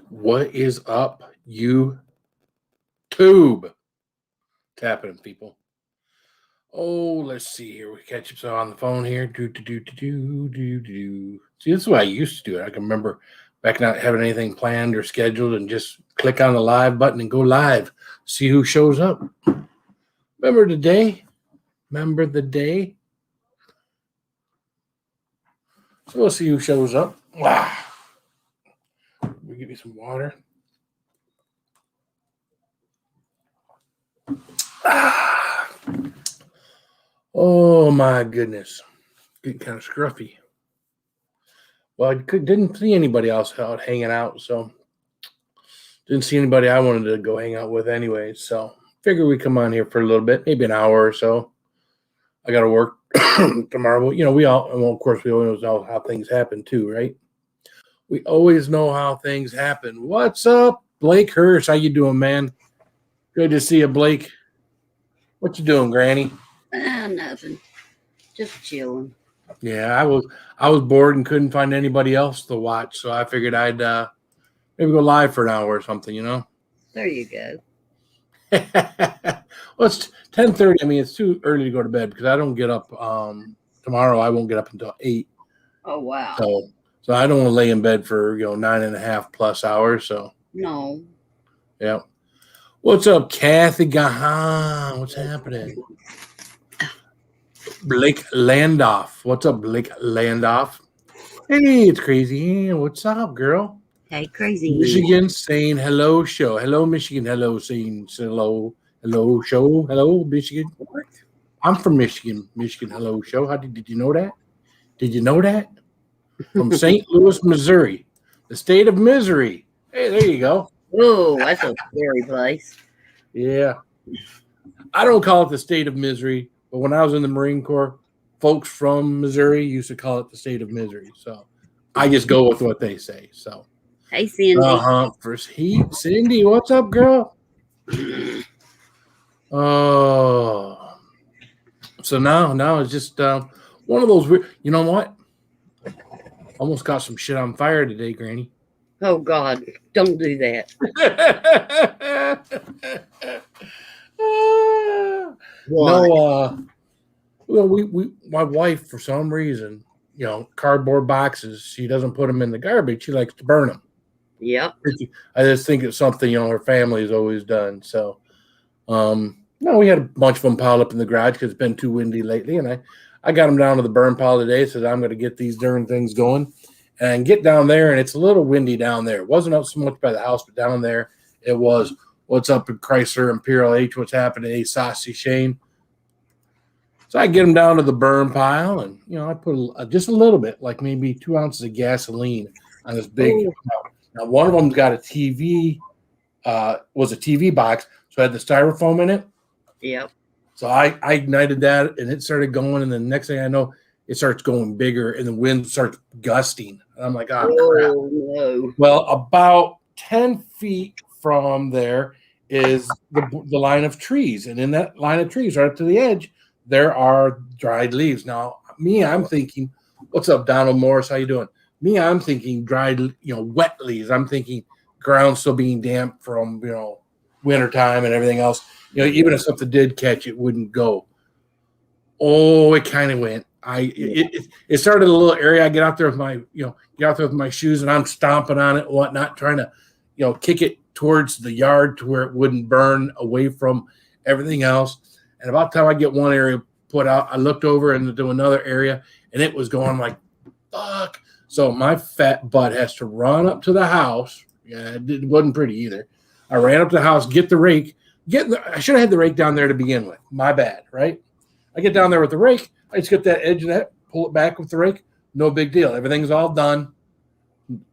What is up, YouTube? What's happening, people? Oh, let's see here. We catch up on the phone here. See, this is what I used to do. I can remember back not having anything planned or scheduled and just click on the live button and go live. See who shows up. Remember the day? Remember the day? So we'll see who shows up. Wow. We give you some water. Oh my goodness, getting kind of scruffy. Well, I didn't see anybody else out hanging out, so didn't see anybody I wanted to go hang out with anyway. So figure we come on here for a little bit, maybe an hour or so. I got to work tomorrow. You know, we all, well, of course, we always know how things happen too, right? We always know how things happen. What's up, Blake Hurst? How you doing, man? Good to see you, Blake. What you doing, Granny? Nothing. Just chilling. Yeah, I was bored and couldn't find anybody else to watch, so I figured I'd maybe go live for an hour or something, you know? There you go. Well, it's 10:30. I mean, it's too early to go to bed because I don't get up tomorrow. I won't get up until 8. Oh, wow. So I don't want to lay in bed for 9.5 plus hours. So no. Yeah. What's up, Kathy Gahan? What's happening? Blake Landoff. What's up, Blake Landoff? Hey, it's Crazy. What's up, girl? Hey, Crazy. Michigan saying hello show. Hello, Michigan. Hello, saying hello. Hello, show. Hello, Michigan. What? I'm from Michigan. Michigan, hello, show. How did you know that? Did you know that? From St. Louis, Missouri, the state of misery. Hey, there you go. Oh, that's a scary place. Yeah. I don't call it the state of misery, but when I was in the Marine Corps, folks from Missouri used to call it the state of misery. So I just go with what they say. So, hey, Cindy. First heat. Cindy, what's up, girl? Oh. So now it's just one of those weird, you know what? Almost got some shit on fire today, Granny. Oh, God. Don't do that. No, well, my wife, for some reason, cardboard boxes, she doesn't put them in the garbage. She likes to burn them. Yep. I just think it's something, her family's always done. So, no, we had a bunch of them piled up in the garage because it's been too windy lately. And I got them down to the burn pile today. Said I'm going to get these darn things going and get down there. And it's a little windy down there. It wasn't up so much by the house, but down there it was. What's up in Chrysler, Imperial H? What's happening? Hey, Saucy Shane. So I get them down to the burn pile, and I put just a little bit, like maybe 2 ounces of gasoline on this big. Now one of them's got a TV. Was a TV box, so I had the styrofoam in it. Yep. So I ignited that, and it started going, and the next thing I know, it starts going bigger, and the wind starts gusting. And I'm like, oh, crap. No. Well, about 10 feet from there is the line of trees, and in that line of trees, right up to the edge, there are dried leaves. Now, I'm thinking, what's up, Donald Morris? How you doing? I'm thinking dried, wet leaves. I'm thinking ground still being damp from, wintertime and everything else. Even if something did catch, it wouldn't go. Oh, it kind of went. It started a little area. I get out there with my shoes, and I'm stomping on it and whatnot, trying to, kick it towards the yard to where it wouldn't burn away from everything else. And about the time I get one area put out, I looked over into another area, and it was going like, fuck. So my fat butt has to run up to the house. Yeah, it wasn't pretty either. I ran up to the house, get the rake. I should have had the rake down there to begin with. My bad, right? I get down there with the rake. I just get that edge of that, pull it back with the rake. No big deal. Everything's all done.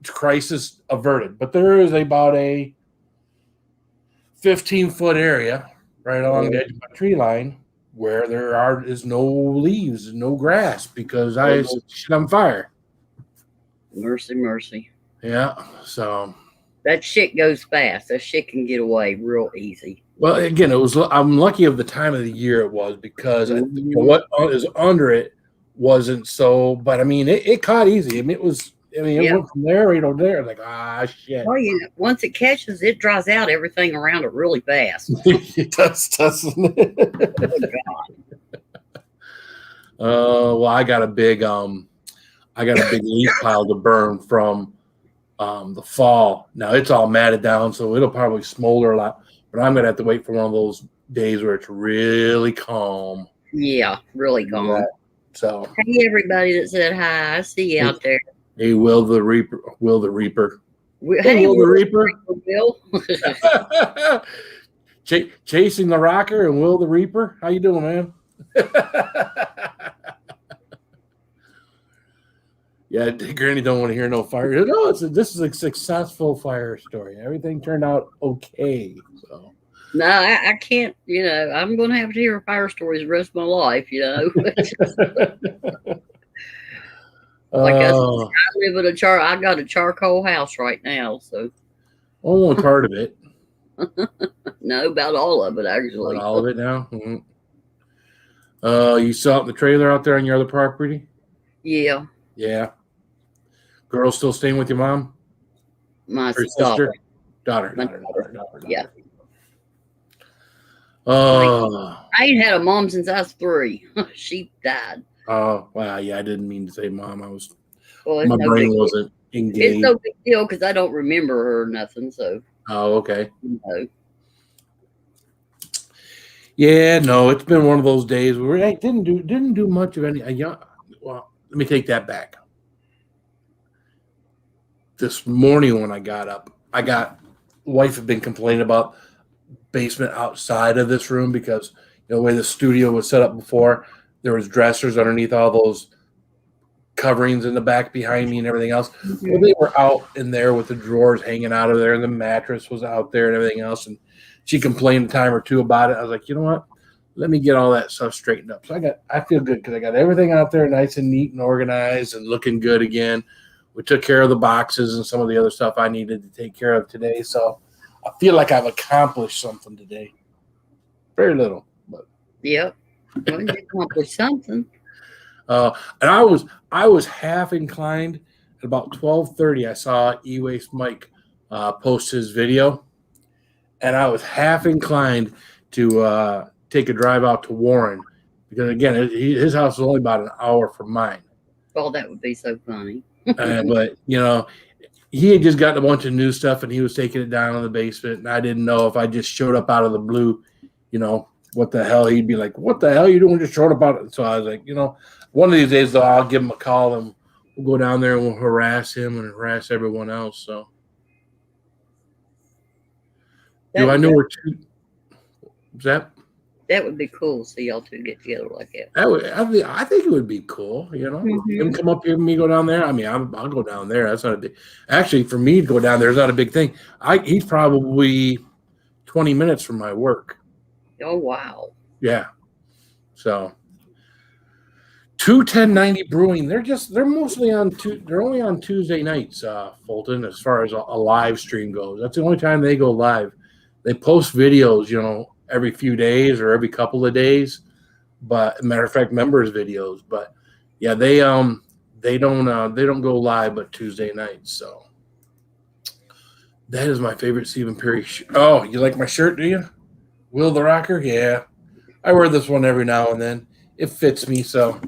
Crisis averted. But there is about a 15-foot area right along the edge of my tree line where there is no leaves, no grass, because I set shit on fire. Mercy, mercy. Yeah, so that shit goes fast. That shit can get away real easy. Well, again, I'm lucky of the time of the year it was, because what is under it wasn't so. But I mean, it caught easy. I mean, it was. I mean, it Yeah. went from there right over there. Like shit. Well, once it catches, it dries out everything around it really fast. It does, doesn't it? Oh, God. Well, I got a big leaf pile to burn from the fall. Now it's all matted down, so it'll probably smolder a lot. But I'm gonna have to wait for one of those days where it's really calm. Yeah, really calm. Yeah. So hey, everybody that said hi, I see you out there. Hey, Will the Reaper. Hey, Will the Reaper. Will. Chasing the Rocker and Will the Reaper. How you doing, man? Yeah, Granny don't want to hear no fire. No, this is a successful fire story. Everything turned out okay. So No, I can't. I'm going to have to hear fire stories the rest of my life. Like I live in I got a charcoal house right now, so only part of it. No, about all of it actually. About all of it now. Mm-hmm. You saw it in the trailer out there on your other property? Yeah. Yeah. Girl still staying with your mom? My sister. Daughter. Yeah. Oh. I ain't had a mom since I was 3. She died. Oh, wow. Yeah, I didn't mean to say mom. Well, my brain wasn't engaged. It's no big deal because I don't remember her or nothing. So. Oh, okay. No. Yeah, no, it's been one of those days where I didn't do much of any. Well, let me take that back. This morning when I got up, wife had been complaining about basement outside of this room because the way the studio was set up before, there was dressers underneath all those coverings in the back behind me and everything else. Mm-hmm. Well, they were out in there with the drawers hanging out of there, and the mattress was out there and everything else. And she complained a time or two about it. I was like, you know what? Let me get all that stuff straightened up. So I feel good because I got everything out there nice and neat and organized and looking good again. We took care of the boxes and some of the other stuff I needed to take care of today. So I feel like I've accomplished something today. Very little, but yep, well, you accomplished something. And I was half inclined at about 12:30. I saw E-Waste Mike post his video, and I was half inclined to take a drive out to Warren because again, his house is only about an hour from mine. Oh, that would be so funny. But he had just gotten a bunch of new stuff and he was taking it down in the basement, and I didn't know if I just showed up out of the blue, what the hell. He'd be like, "What the hell are you doing? Just showed up out of it." So I was like, one of these days though, I'll give him a call and we'll go down there and we'll harass him and harass everyone else. So do I know where to? Is that? That would be cool. So y'all two get together like that. I think it would be cool. Mm-hmm. Him come up here and me go down there. I mean, I'll go down there. That's not a big. Actually, for me to go down there is not a big thing. He's probably 20 minutes from my work. Oh wow. Yeah. So 21090 Brewing. They're mostly they're only on Tuesday nights, Fulton, as far as a live stream goes. That's the only time they go live. They post videos, every few days or every couple of days, but matter of fact, members videos. But yeah, they don't go live but Tuesday nights. So that is my favorite Stephen Perry. Oh, you like my shirt? Do you, Will the Rocker? Yeah, I wear this one every now and then. It fits me so.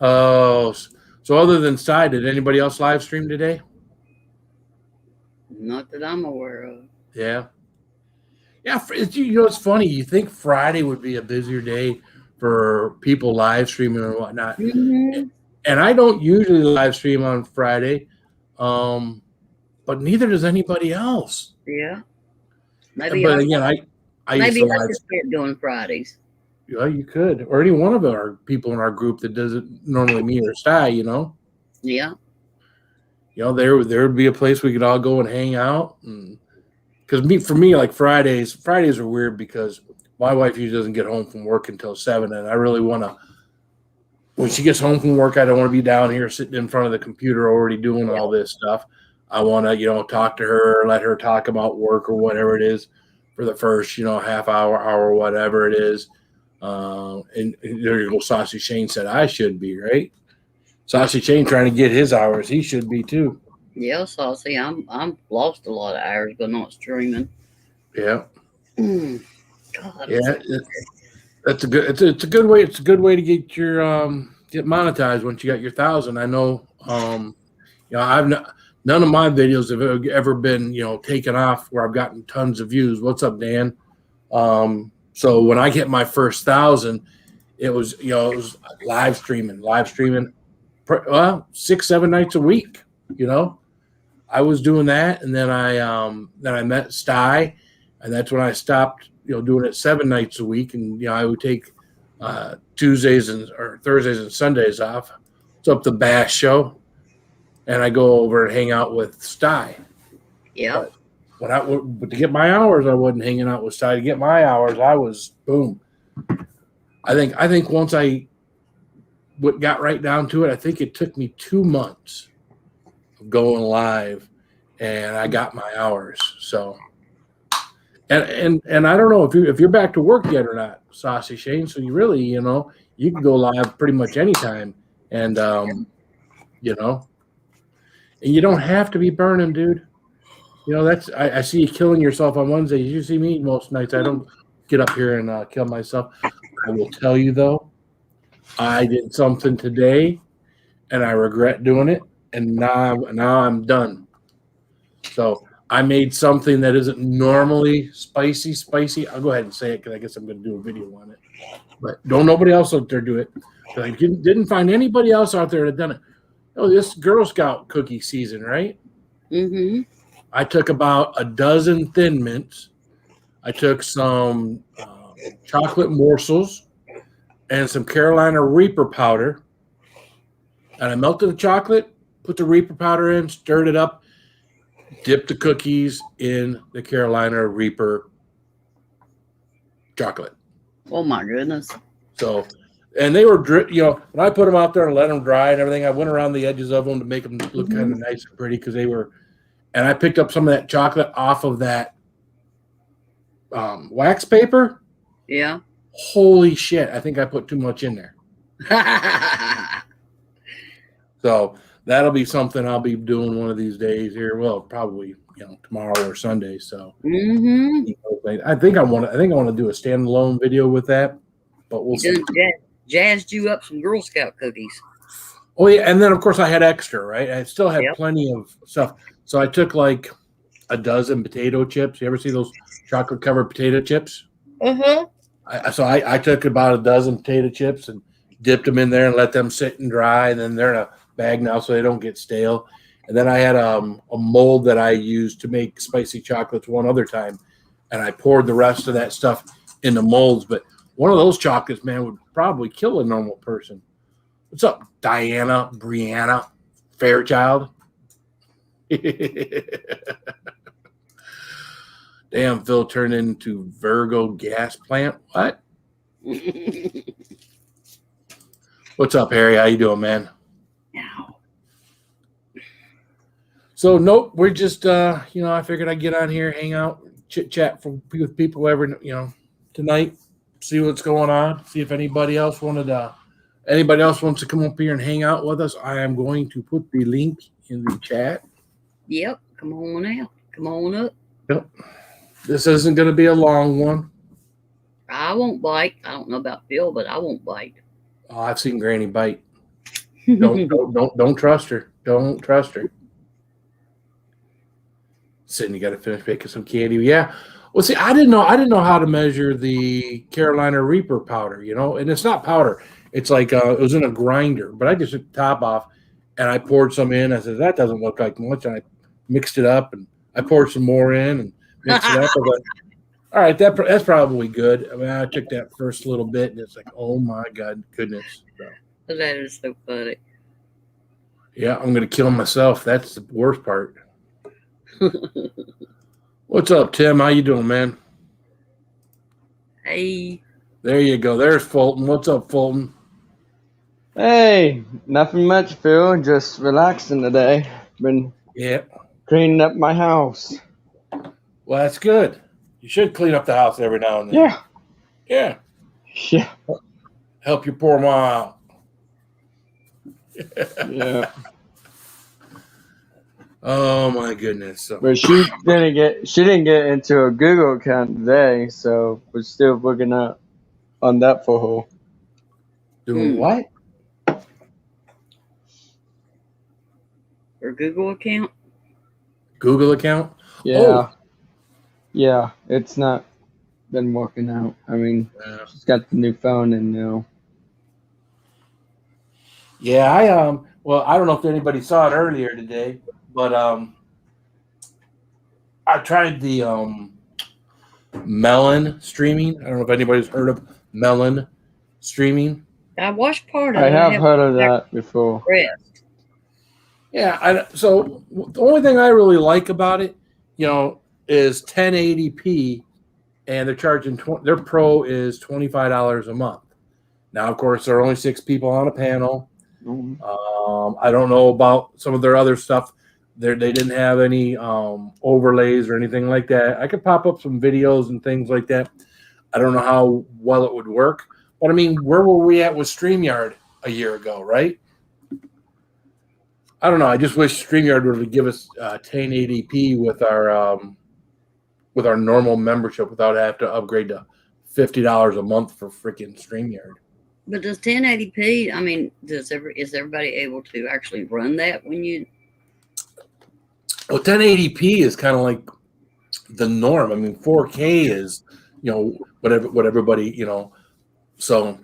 Oh, so other than Side, did anybody else live stream today? Not that I'm aware of. Yeah. It's funny. You think Friday would be a busier day for people live streaming or whatnot, mm-hmm. And I don't usually live stream on Friday, but neither does anybody else. Yeah. But again, I maybe used to I could start doing Fridays. Yeah, you could, or any one of our people in our group that doesn't normally me or Sty, Yeah. There would be a place we could all go and hang out, because for me, like Fridays are weird because my wife usually doesn't get home from work until 7, and I really want to. When she gets home from work, I don't want to be down here sitting in front of the computer already doing all this stuff. I want to, talk to her, let her talk about work or whatever it is. for the first, half hour, whatever it is. And there you go. Saucy Shane said I should be, right? Saucy Shane trying to get his hours. He should be too. Yeah, Saucy. I'm lost a lot of hours, but not streaming. Yeah. God, Yeah. That's a good. It's a good way. It's a good way to get your get monetized once you got your 1,000. I know. I've none of my videos have ever been taken off where I've gotten tons of views. What's up, Dan? So when I get my first 1,000, it was it was live streaming, well, 6-7 nights a week. I was doing that, and then I met Sty, and that's when I stopped doing it 7 nights a week, and I would take Tuesdays or Thursdays and Sundays off. It's up the Bash show, and I go over and hang out with Sty. Yeah. But to get my hours, I wasn't hanging out with Sty. To get my hours, I was boom. I think once I got right down to it, I think it took me 2 months of going live, and I got my hours. So, and I don't know if you're back to work yet or not, Saucy Shane. So you really, you can go live pretty much anytime, and and you don't have to be burning, dude. That's I see you killing yourself on Wednesdays. You see me most nights. I don't get up here and kill myself. I will tell you though, I did something today, and I regret doing it. And now I'm done. So I made something that isn't normally spicy. I'll go ahead and say it because I guess I'm going to do a video on it. But don't nobody else out there do it. I didn't find anybody else out there that done it. This Girl Scout cookie season, right? Mm-hmm. I took about a dozen Thin Mints. I took some chocolate morsels and some Carolina Reaper powder. And I melted the chocolate, put the Reaper powder in, stirred it up, dipped the cookies in the Carolina Reaper chocolate. Oh, my goodness. So, and they were, when I put them out there and let them dry and everything, I went around the edges of them to make them look kind of nice and pretty because they were. And I picked up some of that chocolate off of that wax paper. Yeah. Holy shit. I think I put too much in there. So that'll be something I'll be doing one of these days here. Well, probably, tomorrow or Sunday. So I think I want to do a standalone video with that, but we'll see. Jazzed you up some Girl Scout cookies. Oh yeah. And then of course I had extra, right? I still had plenty of stuff. So I took like a dozen potato chips. You ever see those chocolate covered potato chips? Mm-hmm. So I took about a dozen potato chips and dipped them in there and let them sit and dry. And then they're in a bag now so they don't get stale. And then I had a mold that I used to make spicy chocolates one other time. And I poured the rest of that stuff in the molds. But one of those chocolates, man, would probably kill a normal person. What's up, Diana, Brianna, Fairchild? Damn, Phil turned into Virgo gas plant. What? What's up, Harry? How you doing, man? Ow. So nope, we're just I figured I'd get on here, hang out, chit chat with people tonight, see what's going on, see if anybody else wants to come up here and hang out with us. I am going to put the link in the chat. Yep, come on out. Come on up. Yep. This isn't going to be a long one. I won't bite. I don't know about Phil, but I won't bite. Oh, I've seen Granny bite. Don't trust her. Don't trust her. Sydney got to finish making some candy. Yeah. Well, see, I didn't know how to measure the Carolina Reaper powder, and it's not powder. It's like it was in a grinder, but I just took the top off and I poured some in. I said, that doesn't look like much. And I mixed it up and I poured some more in and mixed it up. I was like, all right, that's probably good. I mean, I took that first little bit and it's like, oh my goodness. So, that is so funny. Yeah, I'm going to kill myself. That's the worst part. What's up, Tim? How you doing, man? Hey. There you go. There's Fulton. What's up, Fulton? Hey, nothing much, Phil. Just relaxing today. Been cleaning up my house. Well, that's good. You should clean up the house every now and then. Yeah. Yeah. Yeah. Help your poor mom out. Yeah. Oh my goodness. So, But she didn't get into a Google account today, so we're still working out on that for her. doing what? Her Google account? Google account? Yeah. Oh. Yeah. It's not been working out. I mean, Yeah. she's got the new phone and now. Yeah, well, I don't know if anybody saw it earlier today, but I tried the Melon streaming. I don't know if anybody's heard of Melon streaming. I watched part of I it. have heard of that before. Rest. Yeah, so the only thing I really like about it, is 1080p, and they're charging their Pro is $25 a month. Now, of course, there are only 6 people on a panel. I don't know about some of their other stuff. They didn't have any overlays or anything like that. I could pop up some videos and things like that. I don't know how well it would work. But, I mean, where were we at with StreamYard a year ago, right? I don't know. I just wish StreamYard would give us 1080p with our normal membership without having to upgrade to $50 a month for freaking StreamYard. But does 1080p? I mean, is everybody able to actually run that when you? Well, 1080p is kind of like the norm. I mean, 4K is, what everybody, So,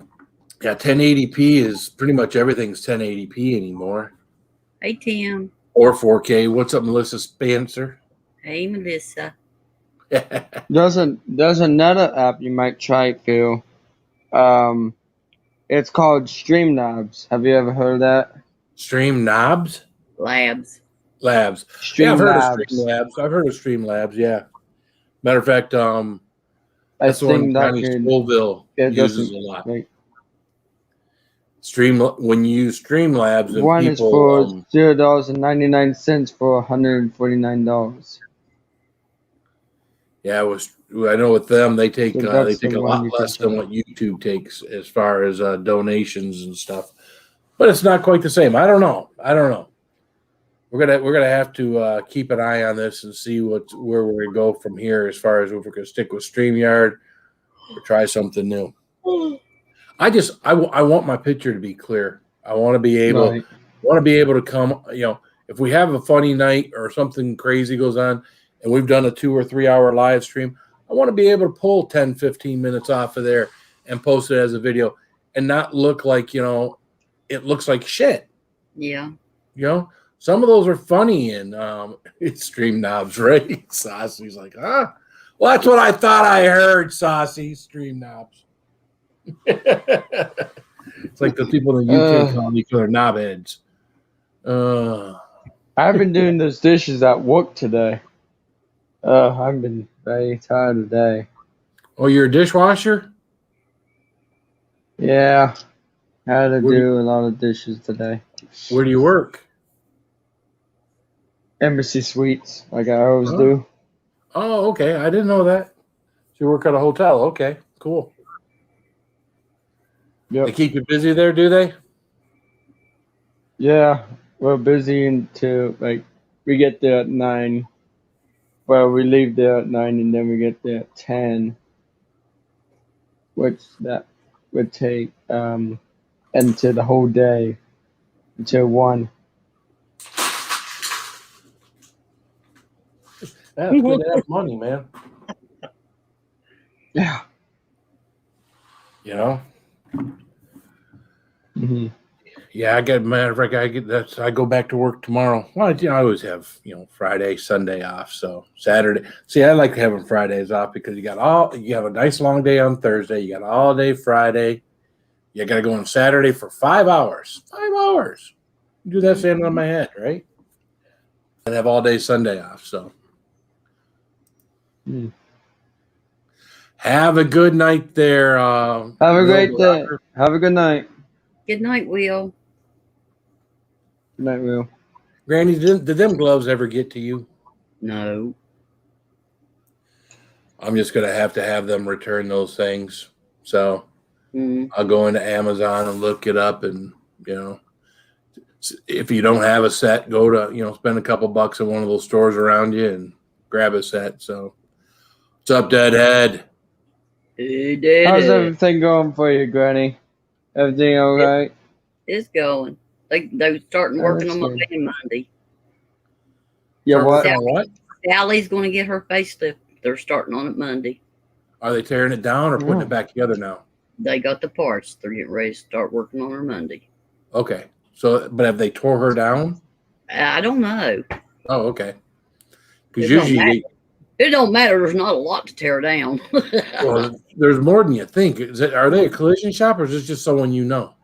yeah, 1080p is pretty much everything's 1080p anymore. Hey, Tim. Or 4K. What's up, Melissa Spencer? Hey, Melissa. There's another app you might try, Phil. It's called Streamlabs. Have you ever heard of that? Streamlabs? Labs. Yeah, I've heard of Streamlabs. I've heard of Streamlabs, yeah. Matter of fact, that's the one Johnny Scoville uses a lot. When you use Streamlabs, and one people, is for $0.99 for $149. Yeah, I know with them they take a lot less than what YouTube takes as far as donations and stuff, but it's not quite the same. I don't know. We're gonna have to keep an eye on this and see where we're gonna go from here as far as if we're gonna stick with StreamYard or try something new. I want my picture to be clear. I want to be able to come. If we have a funny night or something crazy goes on, and we've done a 2 or 3 hour live stream, I want to be able to pull 10, 15 minutes off of there and post it as a video and not look like, it looks like shit. Yeah. Some of those are funny and it's Stream Knobs, right? Saucy's like, well, that's what I thought I heard, Saucy. Stream Knobs. It's like the people in the UK call each other knobheads. I've been doing those dishes at work today. I've been very tired today. Oh, you're a dishwasher? Yeah. I had to do a lot of dishes today. Where do you work? Embassy Suites, like I always do. Oh, okay. I didn't know that. So you work at a hotel. Okay, cool. Yep. They keep you busy there, do they? Yeah. We're busy until, we get there at 9. Well, we leave there at 9 and then we get there at 10, which that would take into the whole day until 1. That's good to have money, man. Yeah. Mm-hmm. Yeah, matter of fact, I go back to work tomorrow. Well, I always have, Friday, Sunday off. So Saturday. See, I like having Fridays off because you have a nice long day on Thursday. You got all day Friday. You got to go on Saturday for 5 hours. 5 hours. You do that standing on my head, right? And have all day Sunday off. So have a good night there. Have a great day. Have a good night. Good night, Will. Good night, Will. Granny, did them gloves ever get to you? No. I'm just going to have them return those things. So Mm. I'll go into Amazon and look it up, and if you don't have a set, go to spend a couple bucks at one of those stores around you and grab a set. So what's up, Deadhead? He did How's it. everything going for you, Granny? Everything all right? It's going. They starting Oh, working that's on my good. van Monday. Yeah, Start what? working on what? Sally's going to get her facelift. They're starting on it Monday. Are they tearing it down or putting No. it back together now? They got the parts. They're getting ready to start working on her Monday. Okay. So, but have they tore her down? I don't know. Oh, okay. Because It don't usually matter. It don't matter. There's not a lot to tear down. well, there's more than you think. Are they a collision shop, or is this just someone you know?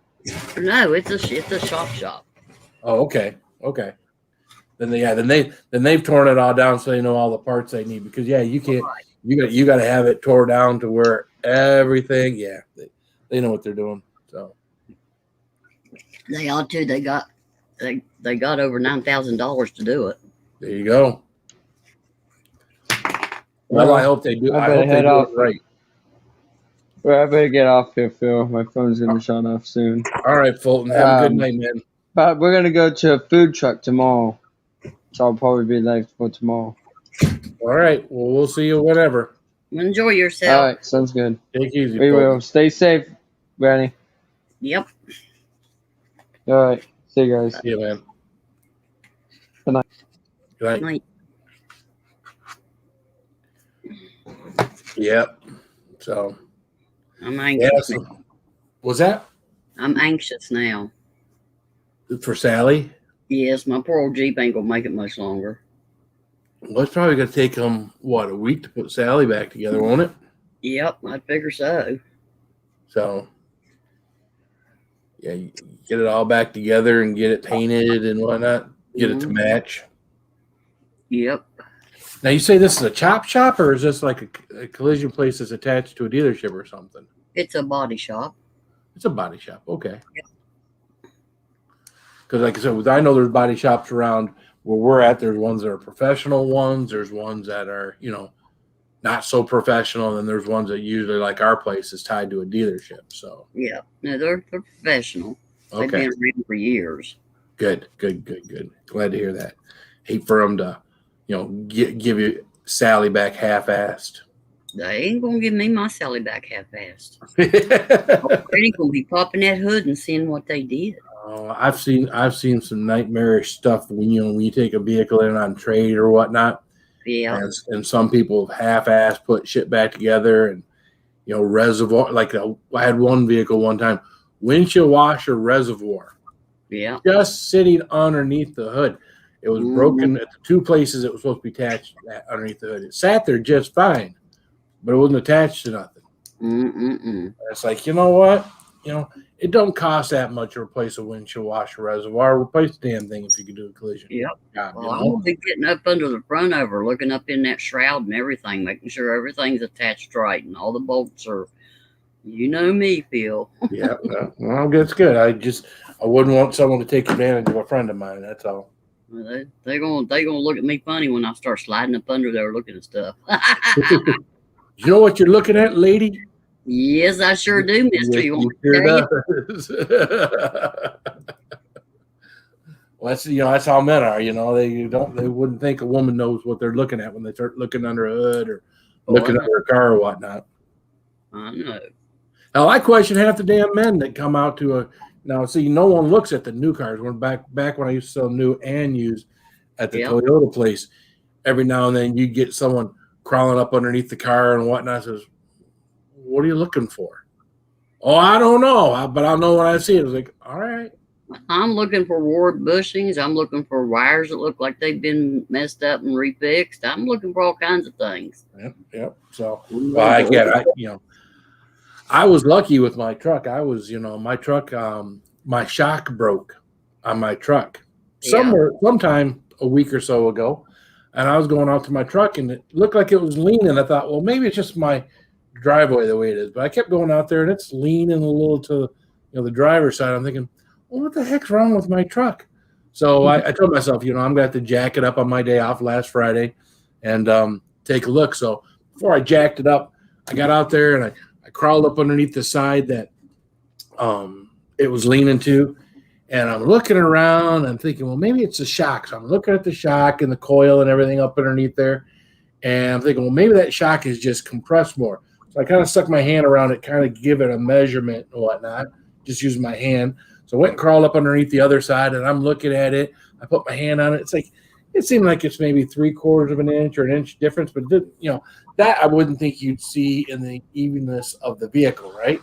No, it's a shop. Oh, okay. Then they've torn it all down, so they know all the parts they need. Because you can't. You got to have it tore down to where everything. Yeah, they know what they're doing. So They ought to. They got over $9,000 to do it. there you go. Well, I hope they do. I hope they do it right. Well, I better get off here, Phil. My phone's gonna shut off soon. All right, Fulton. Have a good night, man. But we're gonna go to a food truck tomorrow, so I'll probably be late for tomorrow. All right. Well, we'll see you whenever. Enjoy yourself. All right, sounds good. Take it easy. We Fulton. will. Stay safe, Granny. Yep. All right. See you guys. See you, man. Good night. Good night. Night. Yep. So. I'm anxious. Yeah, was that I'm anxious now. for Sally? Yes, my poor old Jeep ain't gonna make it much longer. Well, it's probably going to take them, a week to put Sally back together, won't it? Yep, I figure so. So, yeah, you get it all back together and get it painted and whatnot. Get it to match. Yep. Now, you say this is a chop shop, or is this like a collision place that's attached to a dealership or something? It's a body shop. It's a body shop. Okay. Because, like I said, I know there's body shops around where we're at. There's ones that are professional ones. There's ones that are, not so professional. And then there's ones that usually, like our place, is tied to a dealership. So, Yeah. No, they're professional. They've okay. been around for years. Good. Glad to hear that. Hate for them to, give you Sally back half-assed. They ain't gonna give me my Sally back half-assed. They ain't gonna be popping that hood and seeing what they did. I've seen some nightmarish stuff when you take a vehicle in on trade or whatnot. Yeah. And some people half-ass put shit back together, and reservoir. Like I had one vehicle one time, windshield washer reservoir. Yeah. Just sitting underneath the hood. It was broken at the two places it was supposed to be attached underneath the hood. It sat there just fine, but it wasn't attached to nothing. It's like, you know what? It don't cost that much to replace a windshield washer reservoir. Replace the damn thing if you could do a collision. Yep. God, Well, I'm gonna be getting up under the front over, looking up in that shroud and everything, making sure everything's attached right and all the bolts are. You know me, Phil. Yeah. Well, that's good. I wouldn't want someone to take advantage of a friend of mine. That's all. Well, they gonna look at me funny when I start sliding up under there looking at stuff. You know what you're looking at, lady? Yes, I sure do, mister. You want me to tell Well, that's how men are. They wouldn't think a woman knows what they're looking at when they start looking under a hood or looking under a car or whatnot. I know. Now, I question half the damn men that come out to now. See, no one looks at the new cars. When back when I used to sell new and used at the Toyota place, every now and then you get someone crawling up underneath the car and whatnot. Says, "What are you looking for?" "Oh, I don't know, but I'll know when I see it." I was like, "All right." I'm looking for ward bushings. I'm looking for wires that look like they've been messed up and refixed. I'm looking for all kinds of things. Yep. So, I was lucky with my truck. I was, my truck, my shock broke on my truck sometime a week or so ago. And I was going out to my truck and it looked like it was leaning. I thought, well, maybe it's just my driveway the way it is. But I kept going out there and it's leaning a little to, the driver's side. I'm thinking, well, what the heck's wrong with my truck? So I told myself, I'm going to have to jack it up on my day off last Friday and take a look. So before I jacked it up, I got out there and I crawled up underneath the side that it was leaning to. And I'm looking around and I'm thinking, well, maybe it's the shock. So I'm looking at the shock and the coil and everything up underneath there. And I'm thinking, well, maybe that shock is just compressed more. So I kind of stuck my hand around it, kind of give it a measurement and whatnot, just using my hand. So I went and crawled up underneath the other side, and I'm looking at it. I put my hand on it. It's like, it seemed like it's maybe 3/4 of an inch or an inch difference, but that I wouldn't think you'd see in the evenness of the vehicle, right?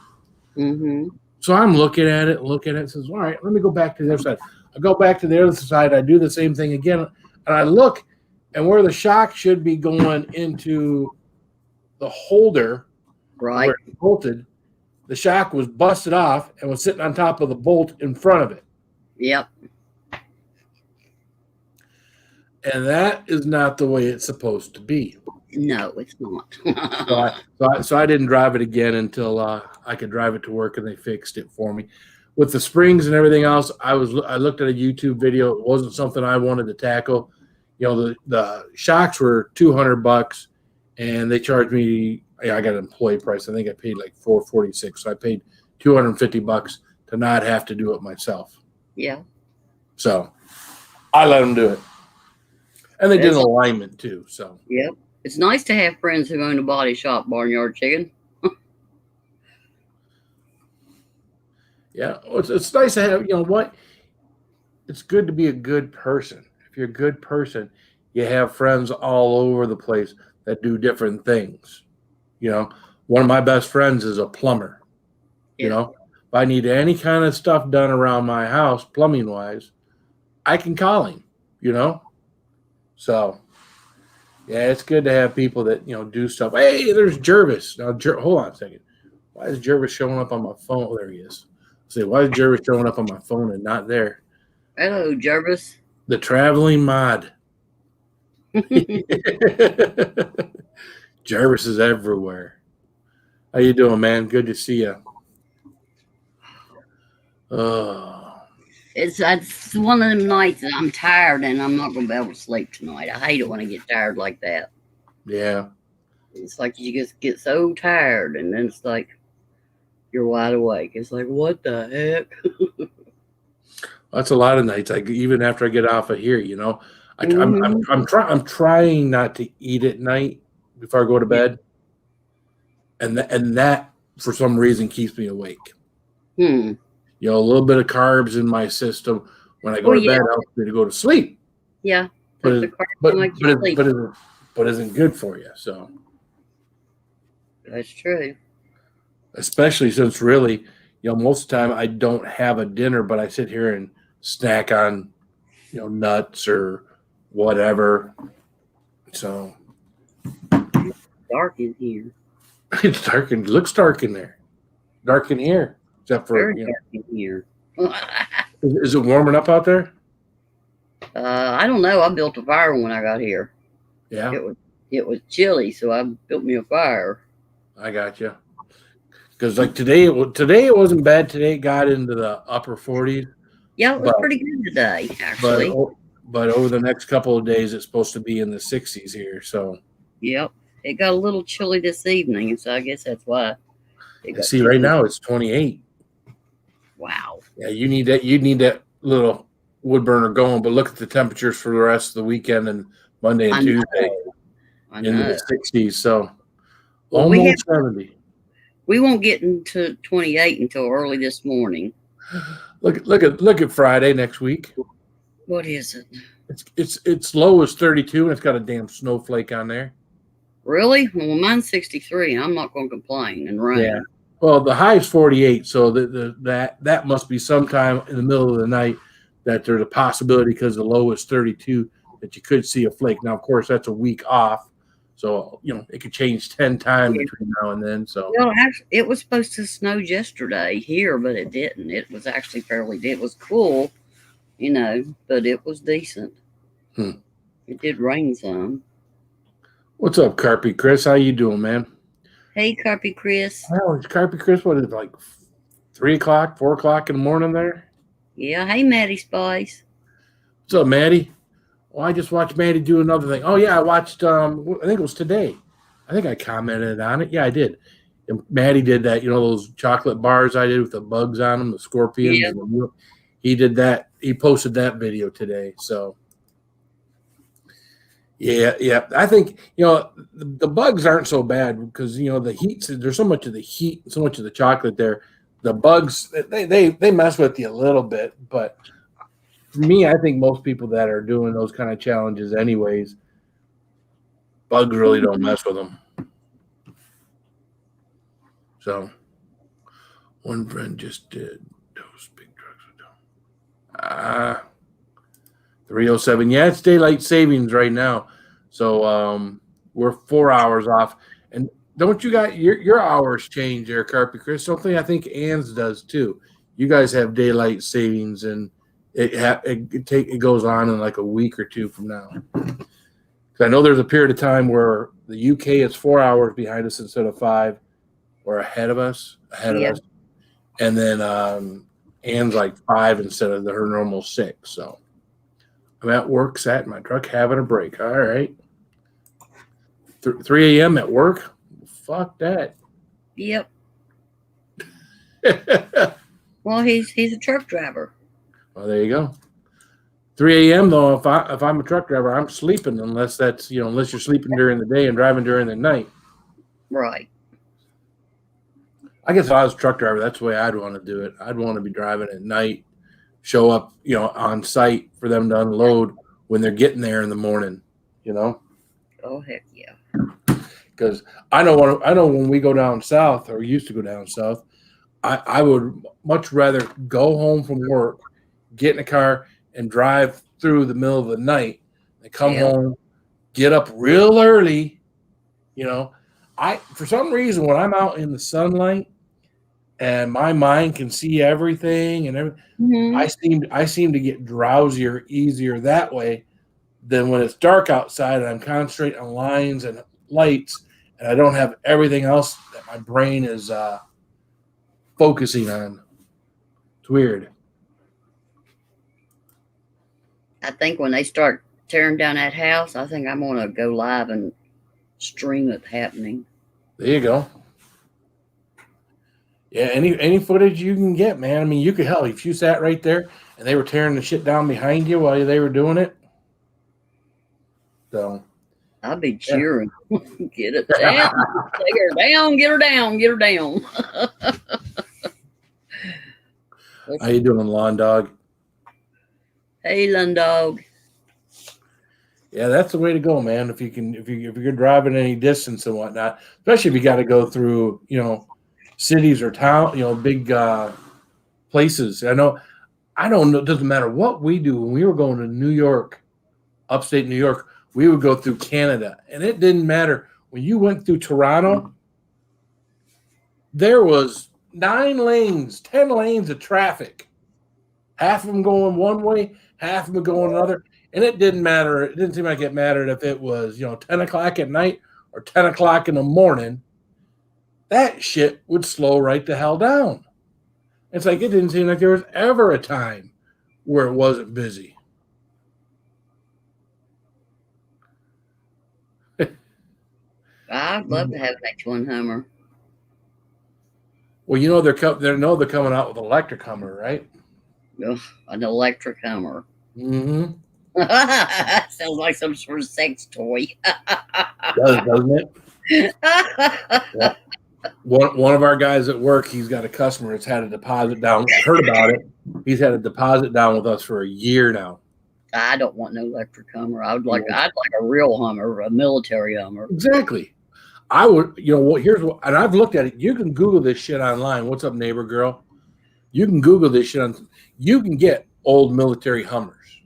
Mm-hmm. So I'm looking at it, and says, all right, let me go back to the other side. I go back to the other side. I do the same thing again, and I look, and where the shock should be going into the holder, Right. where it's bolted, the shock was busted off and was sitting on top of the bolt in front of it. Yep. And that is not the way it's supposed to be. No, it's not. So I didn't drive it again until I could drive it to work, and they fixed it for me. With the springs and everything else, I looked at a YouTube video. It wasn't something I wanted to tackle. The shocks were $200, and they charged me. I got an employee price. I think I paid like $446. So I paid $250 to not have to do it myself. Yeah. So I let them do it, and they did an alignment too. So yep. It's nice to have friends who own a body shop, Barnyard Chicken. Yeah, it's nice to have, what? It's good to be a good person. If you're a good person, you have friends all over the place that do different things. One of my best friends is a plumber. Yeah. If I need any kind of stuff done around my house, plumbing wise, I can call him, So, yeah, it's good to have people that, do stuff. Hey, there's Jervis. Now, hold on a second. Why is Jervis showing up on my phone? Oh, there he is. Why is Jervis showing up on my phone and not there? Hello, Jervis. The traveling mod. Jervis is everywhere. How you doing, man? Good to see you. It's one of them nights that I'm tired and I'm not going to be able to sleep tonight. I hate it when I get tired like that. Yeah. It's like you just get so tired, and then it's like you're wide awake. It's like, what the heck? That's a lot of nights. Even after I get off of here, I'm trying not to eat at night before I go to bed, and that for some reason keeps me awake. A little bit of carbs in my system when I go to bed helps me to go to sleep. Yeah, but isn't good for you. So that's true. Especially since really, most of the time I don't have a dinner, but I sit here and snack on, nuts or whatever. So it's dark in here. It's dark and looks dark in there. Dark in here, except for very dark in here. Is it warming up out there? I don't know. I built a fire when I got here. Yeah. It was chilly, so I built me a fire. I got you. Because like today it wasn't bad. Today it got into the upper 40s. Yeah, it was pretty good today, actually. But over the next couple of days, it's supposed to be in the 60s here. So. Yep, it got a little chilly this evening, and so I guess that's why. See, right now it's 28. Wow. Yeah, you need that little wood burner going. But look at the temperatures for the rest of the weekend and Monday and Tuesday in the 60s. So almost 70. We won't get into 28 until early this morning. Look at Friday next week. What is it? It's low as 32, and it's got a damn snowflake on there. Really? Well, mine's 63, and I'm not going to complain and rain. Yeah. Well, the high is 48, so that must be sometime in the middle of the night that there's a possibility because the low is 32 that you could see a flake. Now, of course, that's a week off. So, it could change 10 times between now and then. So, well, actually, it was supposed to snow yesterday here, but it didn't. It was actually it was cool, but it was decent. It did rain some. What's up, Carpy Chris? How you doing, man? Hey, Carpy Chris. Well, it's Carpy Chris. What is it, like 3 o'clock, 4 o'clock in the morning there? Yeah. Hey, Maddie Spice. What's up, Maddie? Well, I just watched Maddie do another thing. Oh, yeah, I watched, I think it was today. I think I commented on it. Yeah, I did. And Maddie did that. You know those chocolate bars I did with the bugs on them, the scorpions. Yeah. And he did that. He posted that video today. So yeah. I think the bugs aren't so bad because the heat. There's so much of the heat, so much of the chocolate there. The bugs they mess with you a little bit, but for me, I think most people that are doing those kind of challenges, anyways, bugs really don't mess with them. So, one friend just did those big trucks. 307. Yeah, it's daylight savings right now. So we're 4 hours off. And don't you got your hours change there, Carpy Chris? Something I think Ann's does too. You guys have daylight savings, and it goes on in like a week or two from now. Because I know there's a period of time where the UK is 4 hours behind us instead of 5. Or ahead of us, and then Ann's like 5 instead of her normal 6. So I'm at work, sat in my truck having a break. All right, 3 a.m. at work. Fuck that. Yep. Well, he's a truck driver. Well, there you go. 3 a.m. though, if I'm a truck driver, I'm sleeping unless unless you're sleeping during the day and driving during the night. Right. I guess if I was a truck driver, that's the way I'd want to do it. I'd want to be driving at night, show up, on site for them to unload when they're getting there in the morning, Oh, heck yeah. Because I know when we go down south, or used to go down south, I would much rather go home from work, get in a car, and drive through the middle of the night and come home, get up real early, for some reason, when I'm out in the sunlight and my mind can see everything and everything, I seem to get drowsier easier that way than when it's dark outside and I'm concentrating on lines and lights and I don't have everything else that my brain is focusing on. It's weird. I think when they start tearing down that house, I think I'm going to go live and stream it happening. There you go. Yeah, any footage you can get, man. I mean, you could help if you sat right there and they were tearing the shit down behind you while they were doing it. So I'll be cheering. Get it down. Take her down. Get her down. Get her down. How you doing, lawn dog? Hey, lawn dog. Yeah, that's the way to go, man. If you're driving any distance and whatnot, especially if you got to go through, cities or town, big places. I don't know. It doesn't matter what we do. When we were going to New York, upstate New York, we would go through Canada, and it didn't matter when you went through Toronto. There was 9 lanes, 10 lanes of traffic. Half of them going one way, half of them going another. And it didn't matter. It didn't seem like it mattered if it was, 10 o'clock at night or 10 o'clock in the morning. That shit would slow right the hell down. It's like it didn't seem like there was ever a time where it wasn't busy. I'd love to have an H1 Hummer. Well, they're coming out with an electric Hummer, right? Ugh, an electric Hummer. Mm-hmm. Sounds like some sort of sex toy. Doesn't it? Yeah. One of our guys at work, he's got a customer that's had a deposit down. Heard about it. He's had a deposit down with us for a year now. I don't want no electric Hummer. I'd like a real Hummer, a military Hummer. Exactly. I would, here's what, and I've looked at it. You can Google this shit online. What's up, neighbor girl? You can Google this shit you can get old military Hummers.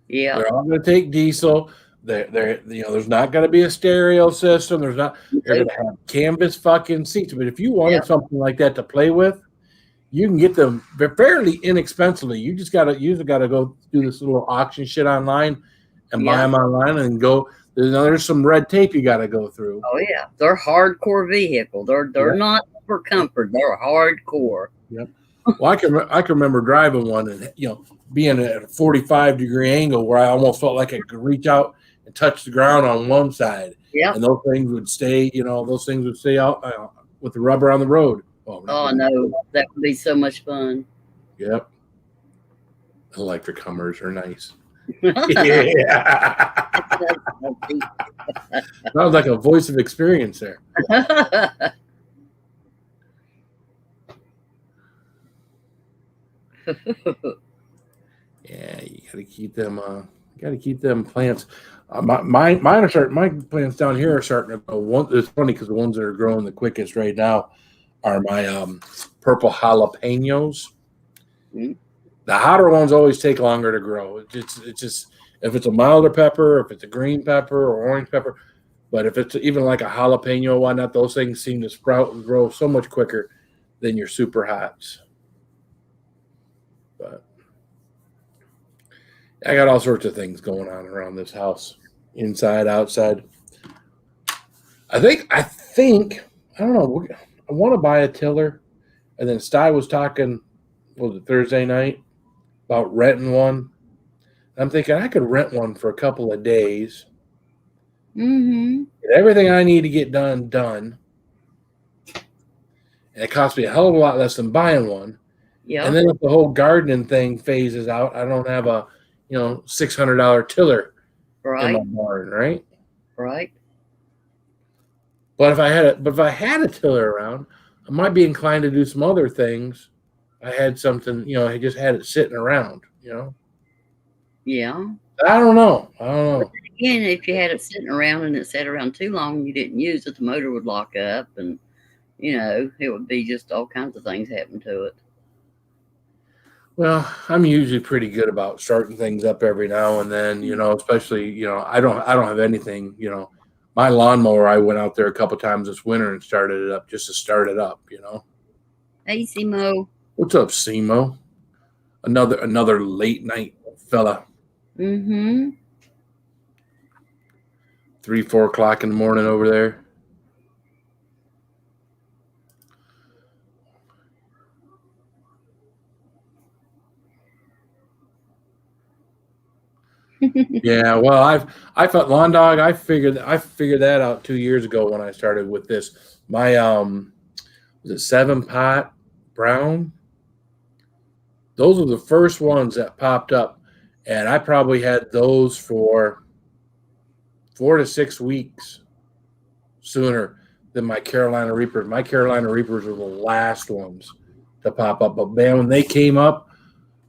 Yeah. They're all going to take diesel. There's not going to be a stereo system. They're going to have canvas fucking seats. But if you wanted something like that to play with, you can get them fairly inexpensively. You just got to go do this little auction shit online and buy them online and go. There's some red tape you got to go through. Oh yeah, they're hardcore vehicle. They're not for comfort. They're hardcore. Yep. Well, I can remember driving one and being at a 45-degree angle where I almost felt like I could reach out and touch the ground on one side, Yep. and those things would stay. Those things would stay out with the rubber on the road. Oh no, that would be so much fun. Yep. Electric Hummers are nice. That's Sounds like a voice of experience there. Yeah, you got to keep them. Got to keep them plants. Mine are starting. My plants down here are starting to go. It's funny because the ones that are growing the quickest right now are my purple jalapenos. Mm-hmm. The hotter ones always take longer to grow. It's just if it's a milder pepper, if it's a green pepper or orange pepper, but if it's even like a jalapeno or whatnot, those things seem to sprout and grow so much quicker than your super hots. But I got all sorts of things going on around this house, inside, outside. I think I don't know. I want to buy a tiller, and then Sty was talking. Was it Thursday night about renting one? I'm thinking I could rent one for a couple of days. Mm-hmm. Get everything I need to get done, and it costs me a hell of a lot less than buying one. Yeah. And then if the whole gardening thing phases out, I don't have a $600 tiller in my barn, right? Right. But if I had a tiller around, I might be inclined to do some other things. I had something, I just had it sitting around, Yeah. I don't know. Again, if you had it sitting around and it sat around too long and you didn't use it, the motor would lock up and, it would be just all kinds of things happen to it. Well, I'm usually pretty good about starting things up every now and then, especially, I don't have anything, my lawnmower, I went out there a couple times this winter and started it up just to start it up, Hey, Simo. What's up, Simo? Another late night fella. Mm-hmm. 3-4 o'clock in the morning over there. Yeah, well, I felt lawn dog. I figured that out 2 years ago when I started with this. My was it 7-pot brown? Those were the first ones that popped up, and I probably had those for 4 to 6 weeks sooner than my Carolina Reapers. My Carolina Reapers were the last ones to pop up, but man, when they came up.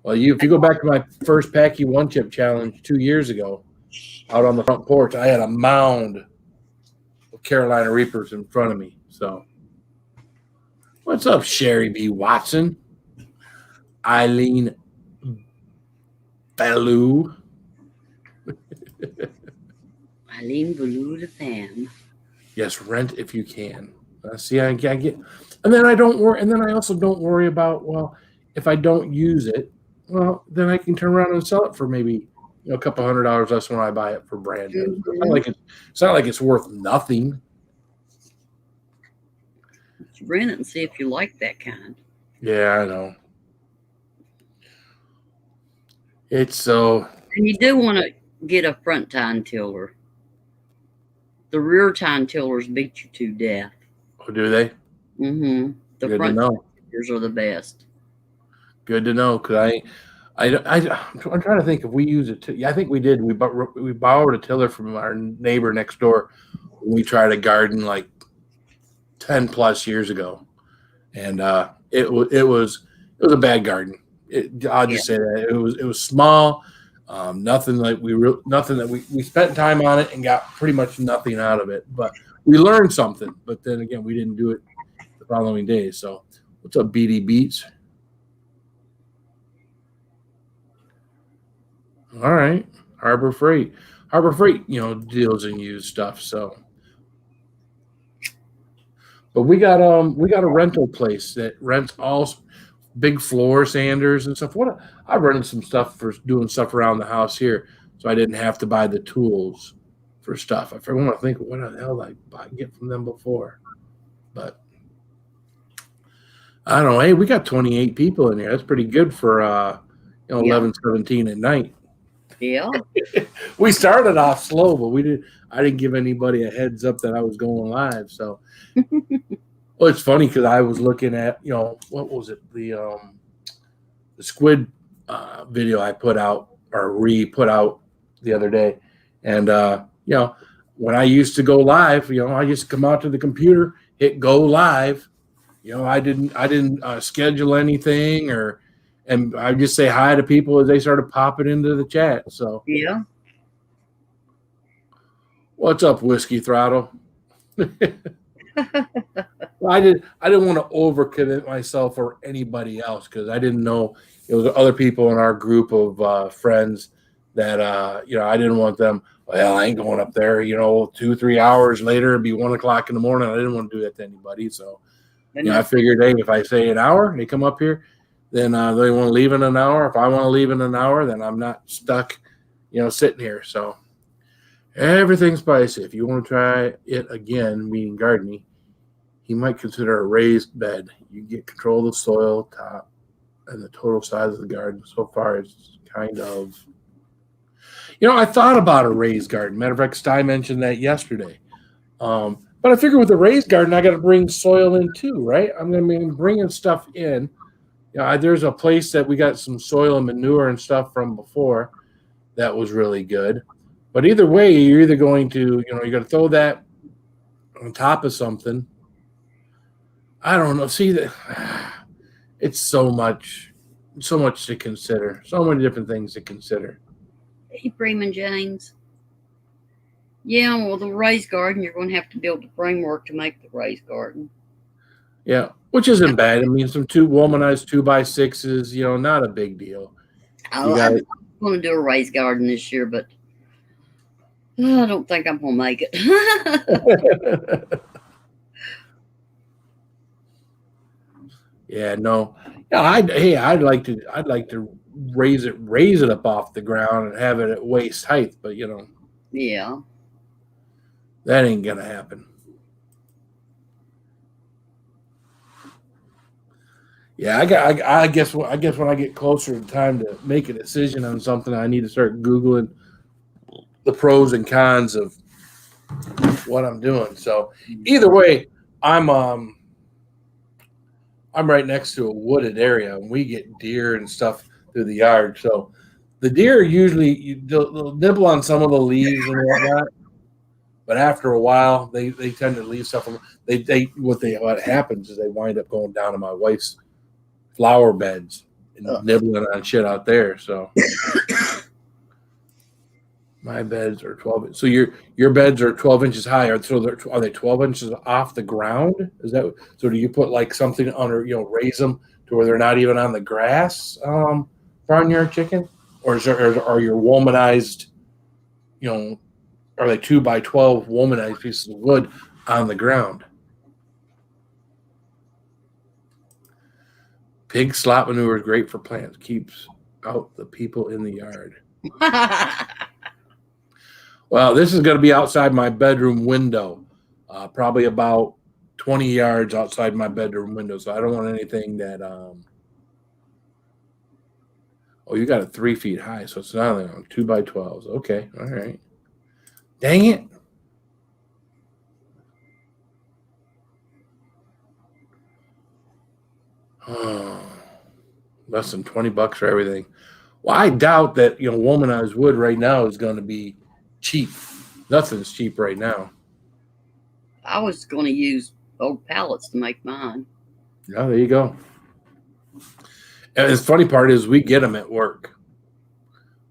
Well, if you go back to my first Packy One Chip Challenge 2 years ago, out on the front porch, I had a mound of Carolina Reapers in front of me. So, what's up, Sherry B. Watson? Eileen Ballou. Eileen Ballou the fan. Yes, rent if you can. See, I get, and then I don't worry, and then I also don't worry about, well, if I don't use it, well, then I can turn around and sell it for maybe a couple $100 less when I buy it for brand new. Mm-hmm. It's not like it's worth nothing. You rent it and see if you like that kind. Yeah, I know. It's so. And you do want to get a front tine tiller. The rear tine tillers beat you to death. Oh, do they? Mm-hmm. The Good front to know. tillers are the best. Good to know, because I'm trying to think if we use it. I think we did. We borrowed a tiller from our neighbor next door when we tried a garden like 10 plus years ago, and it was a bad garden. I'll just say that it was small. Nothing that we spent time on it and got pretty much nothing out of it. But we learned something. But then again, we didn't do it the following day. So what's up, BD Beats? All right, Harbor Freight, deals in used stuff. So, but we got a rental place that rents all big floor sanders and stuff. I rented some stuff for doing stuff around the house here, so I didn't have to buy the tools for stuff. I want to think what the hell did I get from them before, but I don't know. Hey, we got 28 people in here. That's pretty good for 11, 17 at night. Yeah. We started off slow, but I didn't give anybody a heads up that I was going live. So, well, it's funny because I was looking at, what was it, the squid video I put out or put out the other day, and when I used to go live, I just come out to the computer, hit go live. I didn't schedule anything and I just say hi to people as they started popping into the chat. So, Yeah. what's up, Whiskey Throttle? Well, I didn't want to overcommit myself or anybody else because I didn't know it was other people in our group of friends that I didn't want them. Well, I ain't going up there. 2-3 hours later, it'd be 1:00 in the morning. I didn't want to do that to anybody. So, I figured, hey, if I say an hour, they come up here, then they want to leave in an hour. If I want to leave in an hour, then I'm not stuck, sitting here. So everything's spicy. If you want to try it again, meaning gardening, he might consider a raised bed. You get control of the soil, top, and the total size of the garden. So far, it's kind of, I thought about a raised garden. Matter of fact, Sty mentioned that yesterday. But I figure with a raised garden, I got to bring soil in too, right? I'm going to be bringing stuff in. There's a place that we got some soil and manure and stuff from before that was really good. But either way, you're either going to, you got to throw that on top of something. I don't know. See, it's so much to consider. So many different things to consider. Hey, Freeman James. Yeah, well, the raised garden, you're going to have to build the framework to make the raised garden. Yeah, which isn't bad. I mean, some womanized 2x6s, not a big deal. I'm going to do a raised garden this year, but I don't think I'm going to make it. Yeah, no. Yeah, I'd like to raise it up off the ground and have it at waist height, but Yeah. that ain't gonna happen. Yeah, I guess when I get closer to time to make a decision on something, I need to start Googling the pros and cons of what I'm doing. So either way, I'm right next to a wooded area, and we get deer and stuff through the yard. So the deer usually they'll nibble on some of the leaves and whatnot, but after a while, they tend to leave stuff. What happens is they wind up going down to my wife's flower beds and nibbling on shit out there. So my beds are 12. So your beds are 12 inches high. Are they 12 inches off the ground? Is that so? Do you put like something under, raise them to where they're not even on the grass, barnyard chicken, or are your womanized, are they 2x12 womanized pieces of wood on the ground? Pig slop manure is great for plants. Keeps out the people in the yard. Well, this is going to be outside my bedroom window, probably about 20 yards outside my bedroom window. So I don't want anything that. Oh, you got it 3 feet high, so it's not 2x12s. Okay, all right. Dang it. Oh, less than $20 for everything. Well, I doubt that womanized wood right now is going to be cheap. Nothing's cheap right now. I was going to use old pallets to make mine. Yeah, there you go. And the funny part is we get them at work.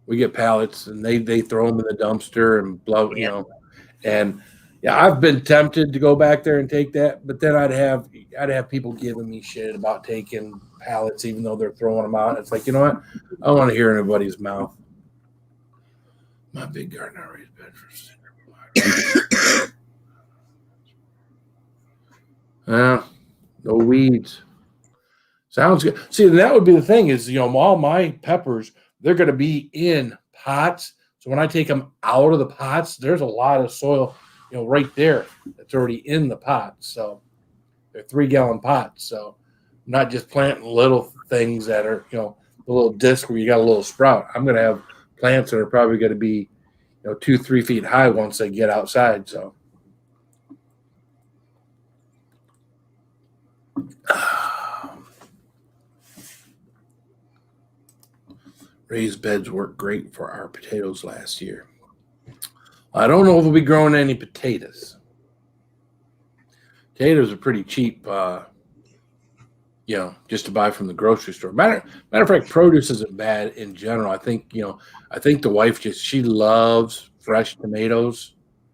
We get pallets and they throw them in the dumpster and blow, and yeah, I've been tempted to go back there and take that, but then I'd have people giving me shit about taking pallets, even though they're throwing them out. It's like, you know what? I don't want to hear anybody's mouth. My big garden I raised bed for cinder block. No weeds. Sounds good. See, that would be the thing is, all my peppers, they're going to be in pots. So when I take them out of the pots, there's a lot of soil, right there that's already in the pot. So they're 3-gallon pots. So I'm not just planting little things that are, the little disc where you got a little sprout. I'm going to have plants that are probably going to be, 2-3 feet high once they get outside. So, raised beds worked great for our potatoes last year. I don't know if we'll be growing any potatoes. Potatoes are pretty cheap, just to buy from the grocery store. Matter of fact, produce isn't bad in general. I think the wife she loves fresh tomatoes.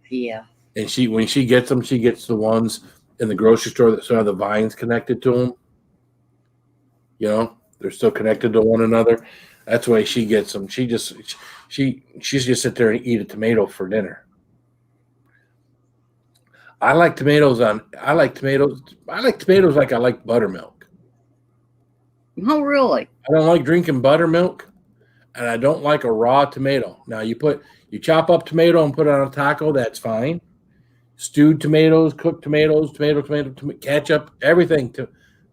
Yeah. And when she gets them, she gets the ones in the grocery store that still have the vines connected to them. They're still connected to one another. That's the way she gets them. She's just sit there and eat a tomato for dinner. I like tomatoes like I like buttermilk. Oh, really? I don't like drinking buttermilk, and I don't like a raw tomato. Now you chop up tomato and put it on a taco, that's fine. Stewed tomatoes, cooked tomatoes, tomato, ketchup, everything,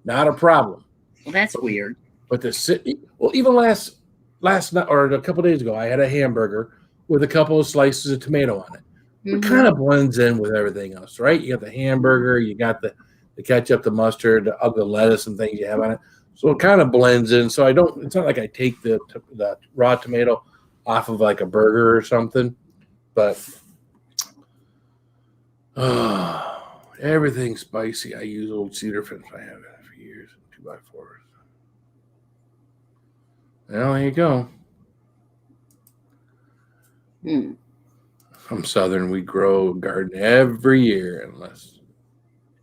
not a problem. Well, that's weird. But even last night or a couple of days ago, I had a hamburger with a couple of slices of tomato on it. It kind of blends in with everything else, right? You got the hamburger, you got the ketchup, the mustard, the other lettuce and things you have on it. So it kind of blends in. So it's not like I take the raw tomato off of like a burger or something, but everything's spicy. I use old cedar fence. I have it for years, 2x4s. Well, there you go. I'm Southern. We grow a garden every year, unless.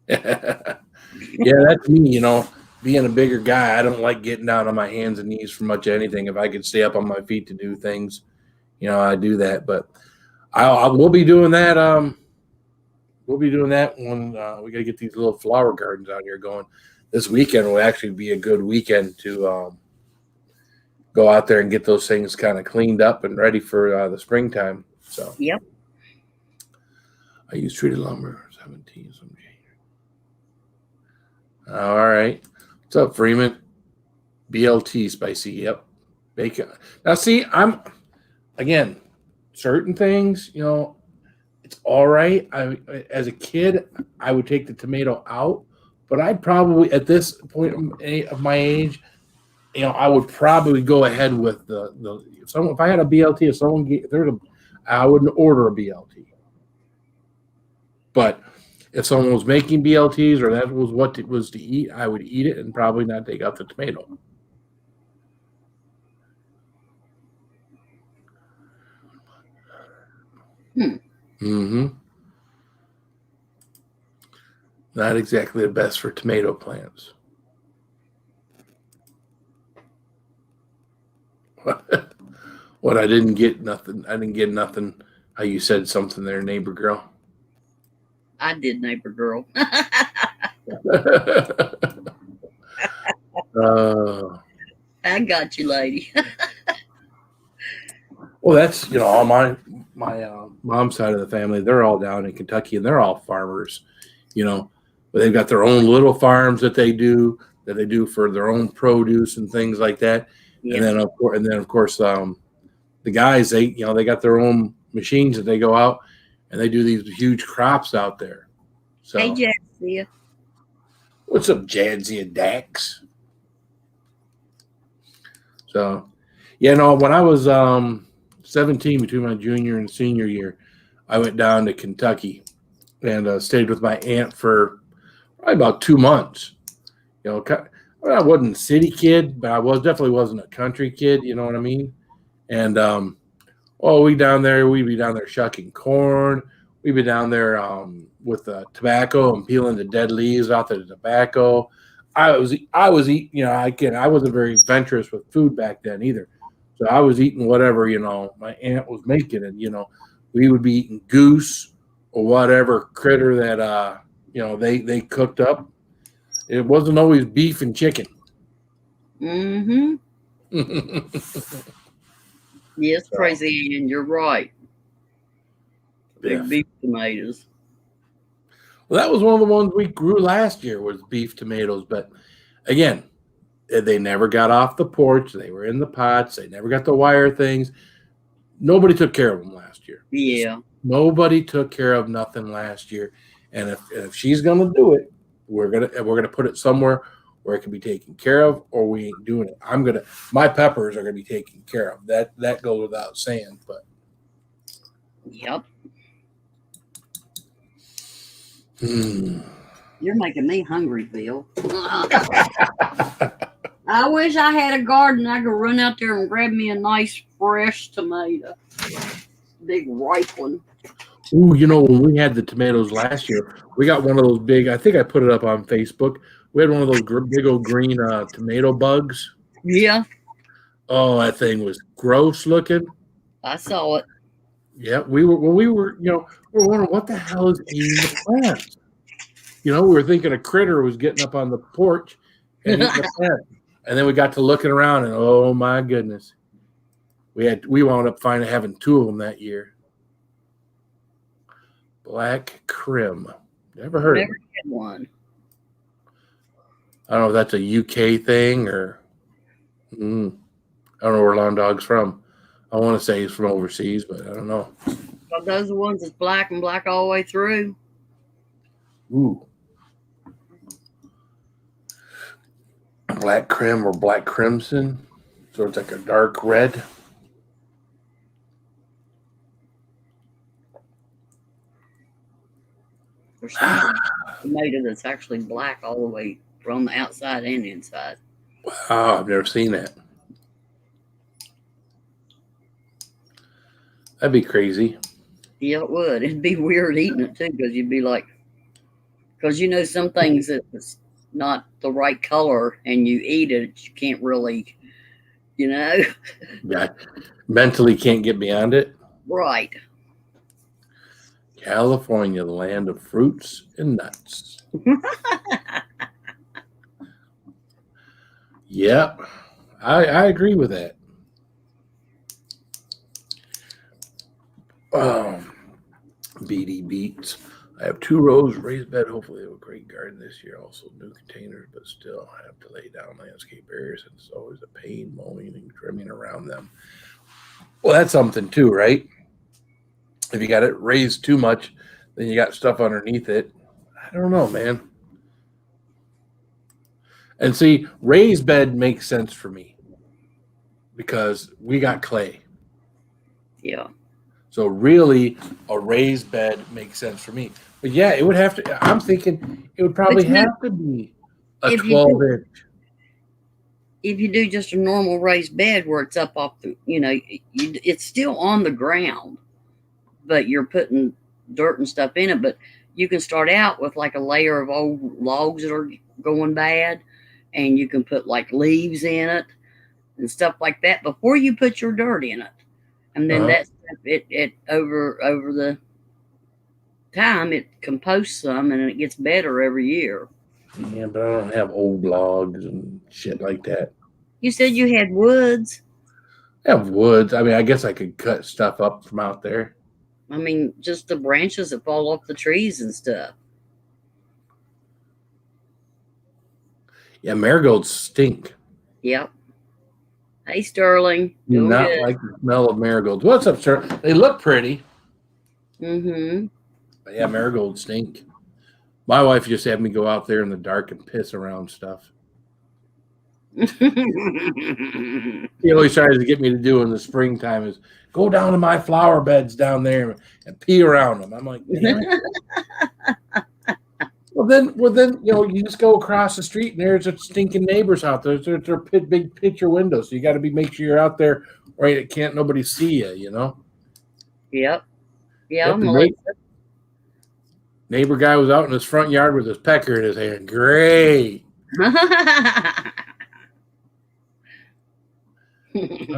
Yeah, that's me. Being a bigger guy, I don't like getting down on my hands and knees for much anything. If I could stay up on my feet to do things, I do that. But we'll be doing that. We'll be doing that when we got to get these little flower gardens out here going. This weekend will actually be a good weekend to go out there and get those things kind of cleaned up and ready for the springtime. So, yep. I use treated lumber, 17. All right. What's up, Freeman? BLT spicy. Yep. Bacon. Now, see, certain things, it's all right. As a kid, I would take the tomato out, but I'd probably, at this point of my age, I would probably go ahead with if I had a BLT, I wouldn't order a BLT. But if someone was making BLTs or that was what it was to eat, I would eat it and probably not take out the tomato. Not exactly the best for tomato plants. What? I didn't get nothing. How you said something there, neighbor girl. I did, neighbor girl. I got you, lady. Well, that's all my mom's side of the family. They're all down in Kentucky, and they're all farmers. But they've got their own little farms that they do for their own produce and things like that. Yeah. And then of course the guys they got their own machines that they go out and they do these huge crops out there. So, hey, Jadzia. What's up, Jadzia Dax? So, when I was 17, between my junior and senior year, I went down to Kentucky and stayed with my aunt for probably about 2 months. I wasn't a city kid, but I definitely wasn't a country kid. You know what I mean? And we'd be down there shucking corn. We'd be down there with tobacco and peeling the dead leaves off the tobacco. I was eating. I wasn't very adventurous with food back then either. So I was eating whatever my aunt was making, and we would be eating goose or whatever critter that they cooked up. It wasn't always beef and chicken. Mm-hmm. Yes, crazy, and you're right. Big beef tomatoes. Well, that was one of the ones we grew last year was beef tomatoes. But again, they never got off the porch. They were in the pots. They never got the wire things. Nobody took care of them last year. Yeah. Nobody took care of nothing last year. And if she's gonna do it, we're gonna put it somewhere where it can be taken care of, or we ain't doing it. My peppers are gonna be taken care of. That goes without saying. But Yep. You're making me hungry, Bill. I wish I had a garden. I could run out there and grab me a nice fresh tomato, big ripe one. Ooh, when we had the tomatoes last year, we got one of those big. I think I put it up on Facebook. We had one of those big old green tomato bugs. Yeah. Oh, that thing was gross looking. I saw it. Yeah, we were wondering what the hell is eating the plants. We were thinking a critter was getting up on the porch and eating the plant. And then we got to looking around, and oh my goodness, we wound up having two of them that year. Black Crim. Never heard of it. Never had one. I don't know if that's a UK thing or I don't know where Lawn Dog's from. I want to say he's from overseas, but I don't know. Are those the ones that's black and black all the way through? Ooh. Black Crim or Black Crimson. So it's like a dark red. There's some tomato that's actually black all the way from the outside and inside. Wow, I've never seen that. That'd be crazy. Yeah, it would. It'd be weird eating it too, because you'd be like, because some things that's not the right color and you eat it, you can't really, Yeah, mentally can't get beyond it. Right. California, the land of fruits and nuts. Yep, I agree with that. BD Beats. I have 2 rows of raised bed. Hopefully, they have a great garden this year. Also, new containers, but still I have to lay down landscape areas. And it's always a pain mowing and trimming around them. Well, that's something too, right? If you got it raised too much, then you got stuff underneath it. I don't know, man. And see, raised bed makes sense for me because we got clay. Yeah. So really, a raised bed makes sense for me. But yeah, it would have to. I'm thinking it would probably have to be a 12-inch. If you do just a normal raised bed where it's up off the, it's still on the ground, but you're putting dirt and stuff in it. But you can start out with like a layer of old logs that are going bad, and you can put like leaves in it and stuff like that before you put your dirt in it. And then that stuff, it over the time it composts some and it gets better every year. Yeah, but I don't have old logs and shit like that. You said you had woods. I have woods. I mean, I guess I could cut stuff up from out there. I mean, just the branches that fall off the trees and stuff. Yeah, marigolds stink. Yep. Hey, Sterling. Do not like the smell of marigolds. What's up, sir? They look pretty. Mm-hmm. But yeah, marigolds stink. My wife just had me go out there in the dark and piss around stuff. He always tries to get me to do in the springtime is go down to my flower beds down there and pee around them. I'm like, well then, you just go across the street and there's a stinking neighbor's house. There's big picture windows, so you got to make sure you're out there, right? It can't nobody see you. Yep. Yeah. Neighbor guy was out in his front yard with his pecker in his hand. Great. All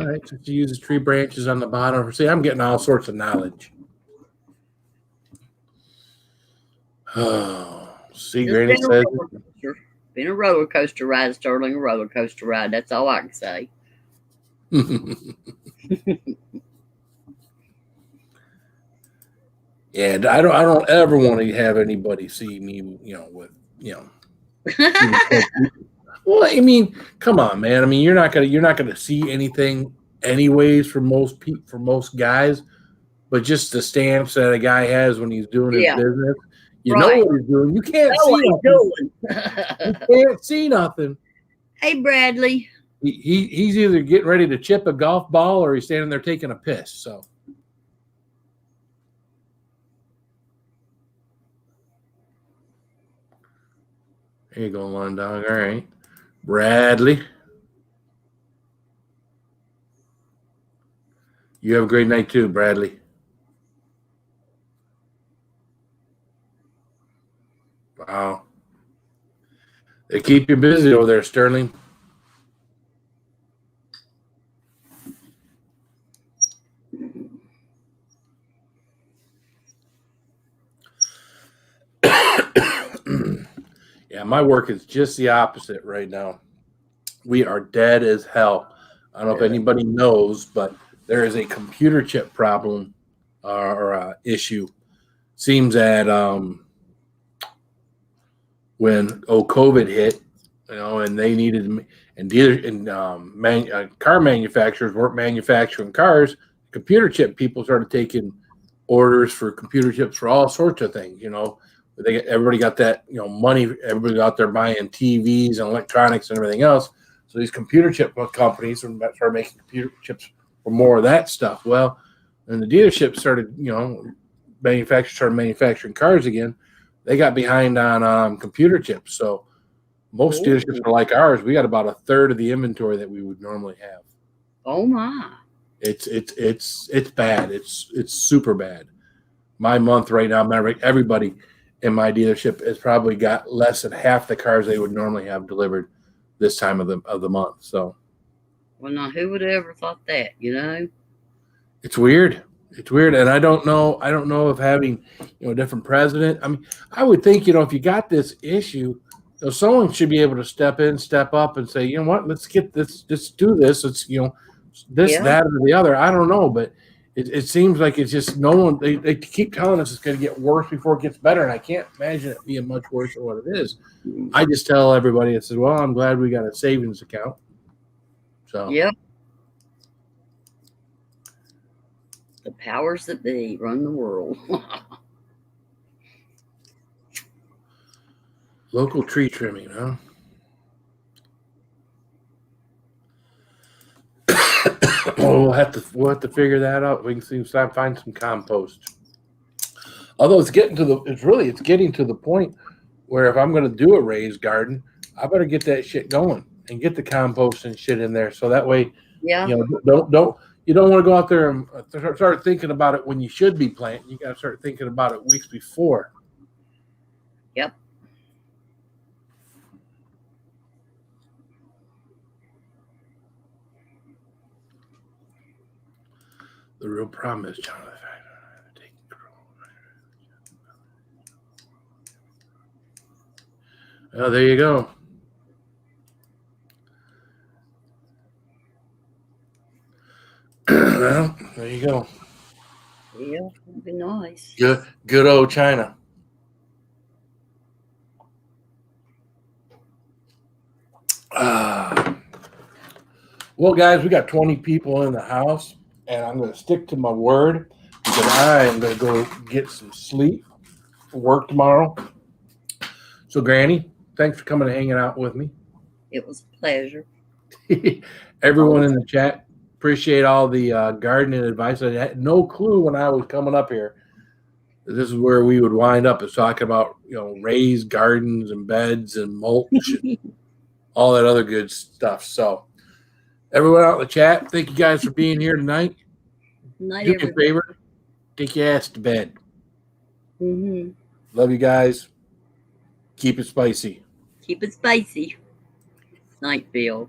right, so she uses tree branches on the bottom. See, I'm getting all sorts of knowledge. Oh, see, Granny says it's been a roller coaster ride, Sterling. A roller coaster ride. That's all I can say. Yeah, I don't ever want to have anybody see me, with. Well, I mean, come on, man. I mean, you're not gonna see anything anyways for most guys. But just the stamps that a guy has when he's doing his Yeah, business, you know right. what he's doing. You can't Know see what nothing. he's You doing. can't see nothing. Hey, Bradley. He's either getting ready to chip a golf ball or he's standing there taking a piss. So there you go, Lon Dog. All right, Bradley. You have a great night too, Bradley. Wow. They keep you busy over there, Sterling. Yeah, my work is just the opposite right now. We are dead as hell. I don't know if anybody knows, but there is a computer chip problem or issue. Seems that when COVID hit, and they needed car manufacturers weren't manufacturing cars. Computer chip people started taking orders for computer chips for all sorts of things. Everybody got that money. Everybody out there buying TVs and electronics and everything else. So these computer chip companies started making computer chips for more of that stuff. Well, and the dealerships started, manufacturers started manufacturing cars again. They got behind on computer chips. So most dealerships are like ours. We got about a third of the inventory that we would normally have. Oh my! It's bad. It's super bad. My month right now, everybody in my dealership has probably got less than half the cars they would normally have delivered this time of the month. So, well, now who would have ever thought that? it's weird. It's weird, and I don't know. I don't know if having a different president. I mean, I would think if you got this issue, someone should be able to step up, and say, you know what, let's get this. Let's do this. It's this, that, or the other. I don't know, but it seems like it's just no one. They keep telling us it's going to get worse before it gets better, and I can't imagine it being much worse than what it is. I just tell everybody, I said, well, I'm glad we got a savings account. So yep. The powers that be run the world. Local tree trimming, huh? We'll have to figure that out. We can find some compost. Although it's getting to the point where if I'm going to do a raised garden, I better get that shit going and get the compost and shit in there. So that way, Yeah. You don't want to go out there and start thinking about it when you should be planting. You got to start thinking about it weeks before. Yep. The real problem is, Jonathan. Oh, there you go. Well, there you go. Yeah, that'd be nice. Good old China. Well, guys, we got 20 people in the house, and I'm going to stick to my word because I am going to go get some sleep for work tomorrow. So, Granny, thanks for coming and hanging out with me. It was a pleasure. Everyone in the chat, appreciate all the gardening advice. I had no clue when I was coming up here that this is where we would wind up, is talking about raised gardens and beds and mulch and all that other good stuff. So, everyone out in the chat, thank you guys for being here tonight. Night, Do me a favor, take your ass to bed. Mm-hmm. Love you guys. Keep it spicy. Keep it spicy. Night, Bill.